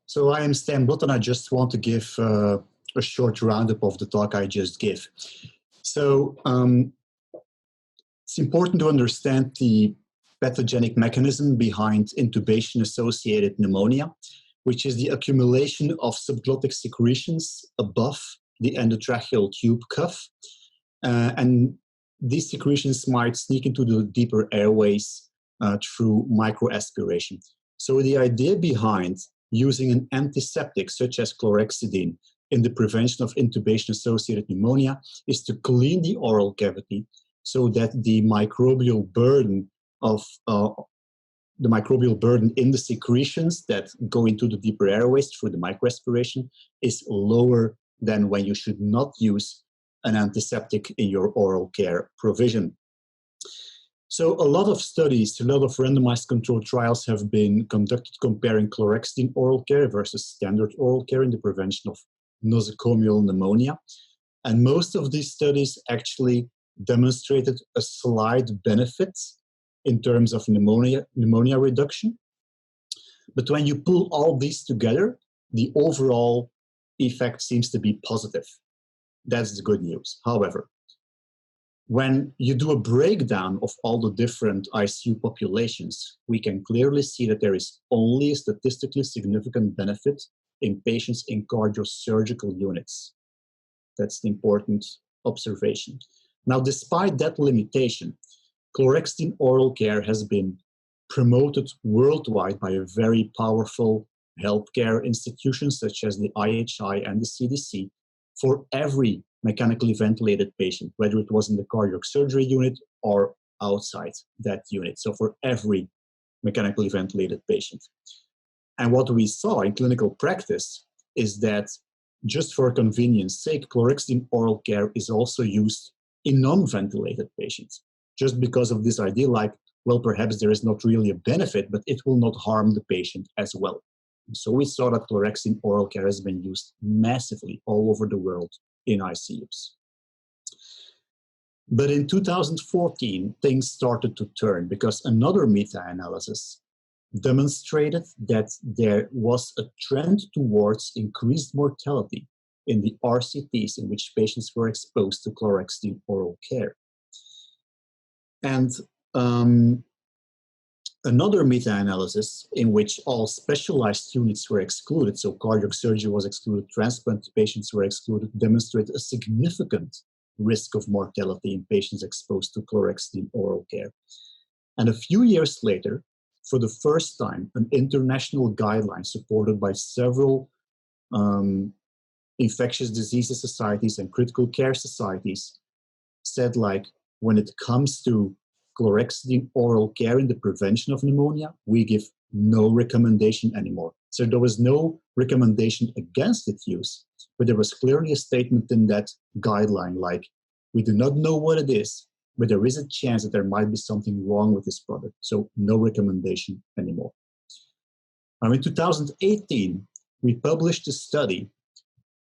So I am Stijn Blot, and I just want to give a short roundup of the talk I just gave. So it's important to understand the pathogenic mechanism behind intubation-associated pneumonia, which is the accumulation of subglottic secretions above the endotracheal tube cuff. And these secretions might sneak into the deeper airways through microaspiration. So the idea behind using an antiseptic such as chlorhexidine in the prevention of intubation-associated pneumonia is to clean the oral cavity so that the microbial burden in the secretions that go into the deeper airways through the microaspiration is lower than when you should not use an antiseptic in your oral care provision. So a lot of studies, a lot of randomized controlled trials have been conducted comparing chlorhexidine oral care versus standard oral care in the prevention of nosocomial pneumonia. And most of these studies actually demonstrated a slight benefit in terms of pneumonia reduction. But when you pull all these together, the overall effect seems to be positive. That's the good news. However, when you do a breakdown of all the different ICU populations, we can clearly see that there is only a statistically significant benefit in patients in cardiosurgical units. That's the important observation. Now, despite that limitation, chlorhexidine oral care has been promoted worldwide by a very powerful healthcare institutions such as the IHI and the CDC for every mechanically ventilated patient, whether it was in the cardiac surgery unit or outside that unit. So for every mechanically ventilated patient. And what we saw in clinical practice is that just for convenience sake, chlorhexidine oral care is also used in non-ventilated patients, just because of this idea like, well, perhaps there is not really a benefit, but it will not harm the patient as well. So we saw that chlorhexidine oral care has been used massively all over the world in ICUs. But in 2014, things started to turn because another meta-analysis demonstrated that there was a trend towards increased mortality in the RCTs in which patients were exposed to chlorhexidine oral care. And another meta-analysis in which all specialized units were excluded, so cardiac surgery was excluded, transplant patients were excluded, demonstrated a significant risk of mortality in patients exposed to chlorhexidine oral care. And a few years later, for the first time, an international guideline supported by several infectious diseases societies and critical care societies said, like, when it comes to chlorhexidine oral care in the prevention of pneumonia, we give no recommendation anymore. So there was no recommendation against its use, but there was clearly a statement in that guideline like, we do not know what it is, but there is a chance that there might be something wrong with this product. So no recommendation anymore. Now in 2018, we published a study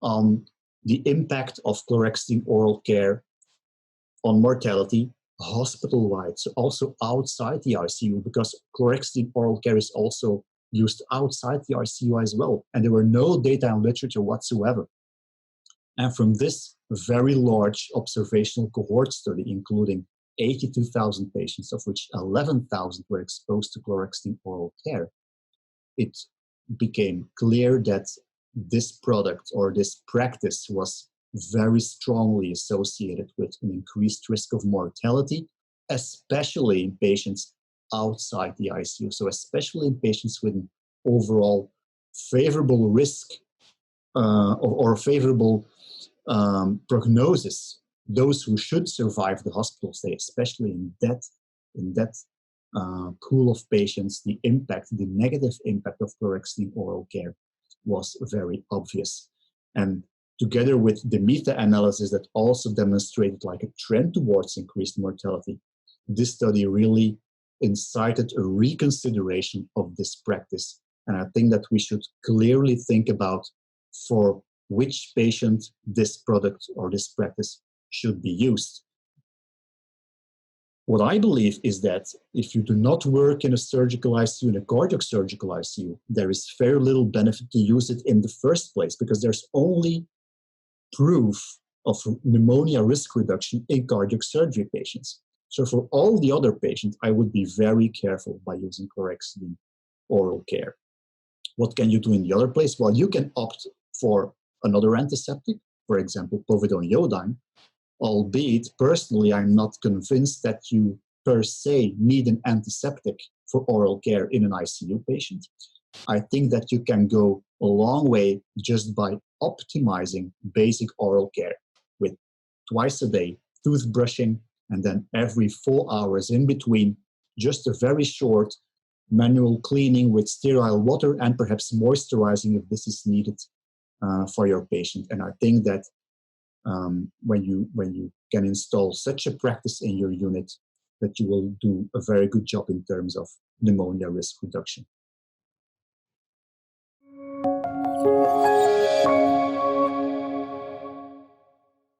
on the impact of chlorhexidine oral care on mortality hospital-wide, so also outside the ICU, because chlorhexidine oral care is also used outside the ICU as well. And there were no data and literature whatsoever. And from this very large observational cohort study, including 82,000 patients, of which 11,000 were exposed to chlorhexidine oral care, it became clear that this product or this practice was very strongly associated with an increased risk of mortality, especially in patients outside the ICU. So especially in patients with an overall favorable risk or favorable prognosis, those who should survive the hospital stay, especially in that pool of patients, the negative impact of chlorhexidine oral care was very obvious. And together with the meta-analysis that also demonstrated like a trend towards increased mortality, this study really incited a reconsideration of this practice. And I think that we should clearly think about for which patient this product or this practice should be used. What I believe is that if you do not work in a surgical ICU, in a cardiac surgical ICU, there is very little benefit to use it in the first place, because there's only proof of pneumonia risk reduction in cardiac surgery patients. So for all the other patients, I would be very careful by using chlorhexidine oral care. What can you do in the other place? Well, you can opt for another antiseptic, for example, povidone iodine, albeit personally, I'm not convinced that you per se need an antiseptic for oral care in an ICU patient. I think that you can go a long way just by optimizing basic oral care with twice a day toothbrushing, and then every 4 hours in between, just a very short manual cleaning with sterile water and perhaps moisturizing if this is needed for your patient. And I think that when you can install such a practice in your unit, that you will do a very good job in terms of pneumonia risk reduction.